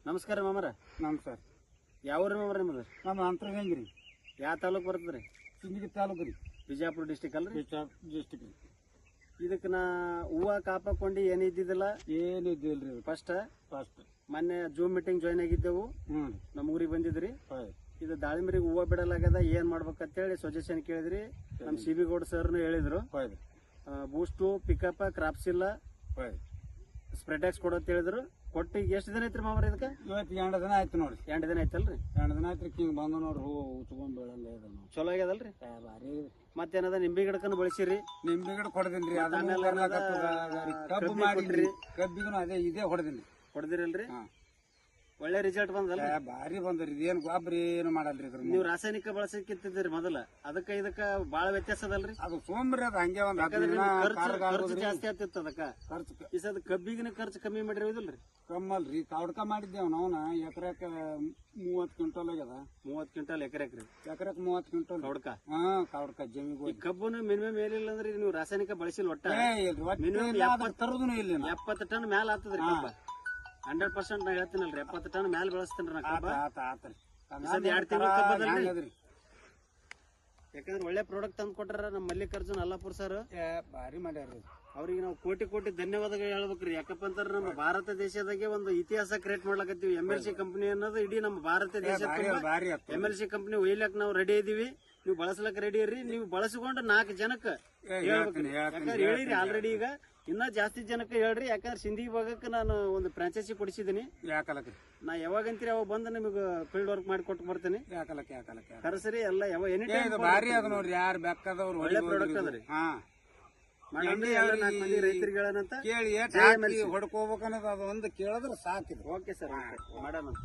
ನಮಸ್ಕಾರ ಮಾಮರ. ನಮಸ್ಕಾರ. ಯಾವ ಊರು ಮಾಮರ ನಿಮ್ಮದು? ನಮ್ಮ ಅಂತರಗಂಗ್ರಿ. ಯಾವ ತಾಲೂಕು ಬರ್ತದ್ರಿ? ಸಿಂದಗಿ ತಾಲೂಕು ರೀ, ಬಿಜಾಪುರ ಡಿಸ್ಟಿಕ್ ಅಲ್ರಿ? ಡಿಸ್ಟಿಕ್ ರೀ. ಇದಕ್ಕೆ ನಾ ಹೂವ ಕಾಪಾಕೊಂಡು ಏನು ಇದ್ದಿದ್ದಿಲ್ಲ, ಏನು ಇದ್ದಿಲ್ರಿ. ಫಸ್ಟ್ ಫಸ್ಟ್ ಮೊನ್ನೆ ಜೂಮ್ ಮೀಟಿಂಗ್ ಜಾಯ್ನ್ ಆಗಿದ್ದೆವು, ಹ್ಞೂ ನಮ್ಮ ಊರಿಗೆ ಬಂದಿದ್ರಿ. ಹೌದು. ಇದು ದಾಳಿಂಬರಿಗೆ ಹೂವ ಬಿಡಲಾಗದ, ಏನ್ ಮಾಡ್ಬೇಕಂತೇಳಿ ಸಜೆಷನ್ ಕೇಳಿದ್ರಿ. ನಮ್ಮ ಸಿ ಬಿ ಗೌಡ್ ಸರ್ನು ಹೇಳಿದ್ರು, ಹೌದು ಬೂಸ್ಟು ಪಿಕಪ್ ಕ್ರಾಪ್ಸಿಲ್ಲ ಹೌದು ಸ್ಪ್ರೆಡ್ಯಾಕ್ಸ್ ಕೊಡೋ ಅಂತ ಹೇಳಿದ್ರು. ಕೊಟ್ಟು ಈಗ ಎಷ್ಟು ದಿನ ಐತ್ರಿ ಮಾಮರ ಇದಕ್ಕೆ? ಇವತ್ತು 2 ದಿನ ಆಯ್ತು ನೋಡ್ರಿ. 2 ದಿನ ಆಯ್ತಲ್ರಿ? 2 ದಿನ ಆಯ್ತು. ಹಿಂಗೆ ಬಂದು ನೋಡ್ರಿ, ಹೂ ಉಚ್ಕೊಂಡ್ ಬೆಳಲ್ಲ ಇದೆ ನಾವು. ಚಲೋ ಆಗ್ಯದಲ್ರಿ? ಭಾರಿ. ಮತ್ತೇನದ ನಿಂಬೆ ಗಿಡಕ್ಕನ್ನು ಬಳಸಿರಿ? ನಿಂಬೆ ಗಿಡ ಕೊಡದಿನ್ರಿ, ಆಮೇಲೆ ಕಬ್ಬು ಮಾಡಿದ್ರಿ, ಕಬ್ಬಿಗೂ ಅದೇ ಇದೇ ಹೊಡೆದಿನಿ. ಹೊಡೆದಿರಲ್ರಿ? ಹಾ, ಒಳ್ಳೆ ರಿಸಲ್ಟ್ ಬಂದಲ್ರಿ? ಭಾರಿ ಬಂದ್ರಿ. ಇದೇನು ಗೊಬ್ಬರ ಏನು ಮಾಡಲ್ರಿ ಇದ್ರ. ನೀವು ರಾಸಾಯನಿಕ ಬಳಸಕ್ಕಿತ್ತಿದ್ರಿ ಮೊದಲ, ಅದಕ್ಕ ಇದಕ್ಕ ಬಾಳ ವ್ಯತ್ಯಾಸ ಅದಲ್ರಿ? ಅದು ಸೋಂಬ್ರಿ, ಅದು ಹಂಗೆ ಒಂದ್ ಖರ್ಚು ಜಾಸ್ತಿ ಆಗ್ತಿತ್ತು ಅದಕ್ಕ. ಖರ್ಚು ಈ ಸದ ಕಬ್ಬಿಗಿನ ಖರ್ಚು ಕಮ್ಮಿ ಮಾಡಿರೋದಿಲ್ರಿ? ಕಮ್ಮಲ್ರಿ. ಕಾವಡ್ಕ ಮಾಡಿದ್ದೇವ್ ನಾವು. ಎಕರೆಕ 30 ಕ್ವಿಂಟಲ್ ಆಗ್ಯದ. 30 ಕ್ವಿಂಟಲ್ ಎಕರೆಕ್ 30 ಕ್ವಿಂಟಲ್ ಕವಡ್ಕ. ಹಾ, ಕಾವಡ್ಕ ಜಮೀನ್. ಈ ಕಬ್ಬುನು ಮಿನಿಮಮ್ ಏನಿಲ್ಲ ಅಂದ್ರೆ ನೀವು ರಾಸಾಯನಿಕ ಬಳಸಿಲ್ಲ ಒಟ್ಟ ಮಿನಿಮಮ್ ತರೋದನು ಇಲ್ಲಿ 70 ಟನ್ ಮ್ಯಾಲ ಆಗ್ತದ್ರಿ ಕಬ್ಬ. 100% ನಾ ಹೇಳ್ತೀನಲ್ರಿ, 70 ಟನ್ ಮ್ಯಾಲ ಬೆಳೆಸ್ತೇನ್ರಿ ನಾ ಕಬ್ಬ. ಆತ್ರಿ. 2 ತಿಂಗಳ ಕಬ್ಬದಲ್ರಿ. ಯಾಕಂದ್ರೆ ಒಳ್ಳೆ ಪ್ರಾಡಕ್ಟ್ ತಂದು ಕೊಟ್ಟಾರ ನಮ್ಮ ಮಲ್ಲಿಕಾರ್ಜುನ್ ಅಲ್ಲಾಪುರ್ ಸರ್. ಭಾರಿ ಮಾಡ್ಯಾರ. ಅವ್ರಿಗೆ ನಾವು ಕೋಟಿ ಕೋಟಿ ಧನ್ಯವಾದಗಳು ಹೇಳ್ಬೇಕ್ರಿ. ಯಾಕಪ್ಪ ಅಂತಂದ್ರೆ ನಮ್ಮ ಭಾರತ ದೇಶದಾಗೆ ಒಂದು ಇತಿಹಾಸ ಕ್ರಿಯೇಟ್ ಮಾಡ್ಲಕತ್ತೀವಿ. MLC ಕಂಪನಿ ಅನ್ನೋದು ಇಡೀ ನಮ್ಮ ಭಾರತ ದೇಶ ಭಾರಿ. MLC ಕಂಪನಿ ಒಯ್ಲಕ್ ನಾವು ರೆಡಿ ಇದೀವಿ. ನೀವು ಬಳಸ್ಲಕ್ ರೆಡಿ ಇರ್ರಿ. ನೀವು ಬಳಸ್ಕೊಂಡು 4 ಜನಕ್ಕೆ ಹೇಳ್ಬೇಕ್ರಿ. ಯಾಕಂದ್ರೆ ಹೇಳಿರಿ ಆಲ್ರೆಡಿ. ಈಗ ಇನ್ನ ಜಾಸ್ತಿ ಜನಕ್ಕೆ ಹೇಳ್ರಿ. ಯಾಕಂದ್ರೆ ಸಿಂಧಿ ಭಾಗಕ್ಕೆ ನಾನು ಒಂದು ಫ್ರಾಂಚೈಸಿ ಕೊಡಿಸಿದೀನಿ. ಯಾಕಲಕ್ಕೆ ನಾ ಯಾವಾಗಂತೀರಿ ಅವಾಗ ಬಂದು ನಿಮಗೆ ಫೀಲ್ಡ್ ವರ್ಕ್ ಮಾಡಿ ಕೊಟ್ಟು ಬರ್ತೇನೆ. ಯಾಕಲಕ್ಕೆ ಕರೆಸರಿ ಎಲ್ಲ ಯಾವ ಎನಿ ಟೈಮ್. ಭಾರಿ ಅದ ನೋಡ್ರಿ. ಯಾರು ಬೇಕಾದವ್ರು ಒಳ್ಳೆ ಪ್ರಾಡಕ್ಟ್ ಅದ್ರಿ. ಹಾ, ಮಾಡಿ 4 ಮಂದಿ ರೈತರಿಗೆ ಹೇಳೋಣಂತ ಕೇಳಿ ಹೊಡ್ಕೋಬೇಕನ್ನೋದು ಅದು ಒಂದು ಕೇಳಿದ್ರೆ ಸಾಕಿದ್ರು. ಓಕೆ ಸರ್, ಮಾಡೋಣ.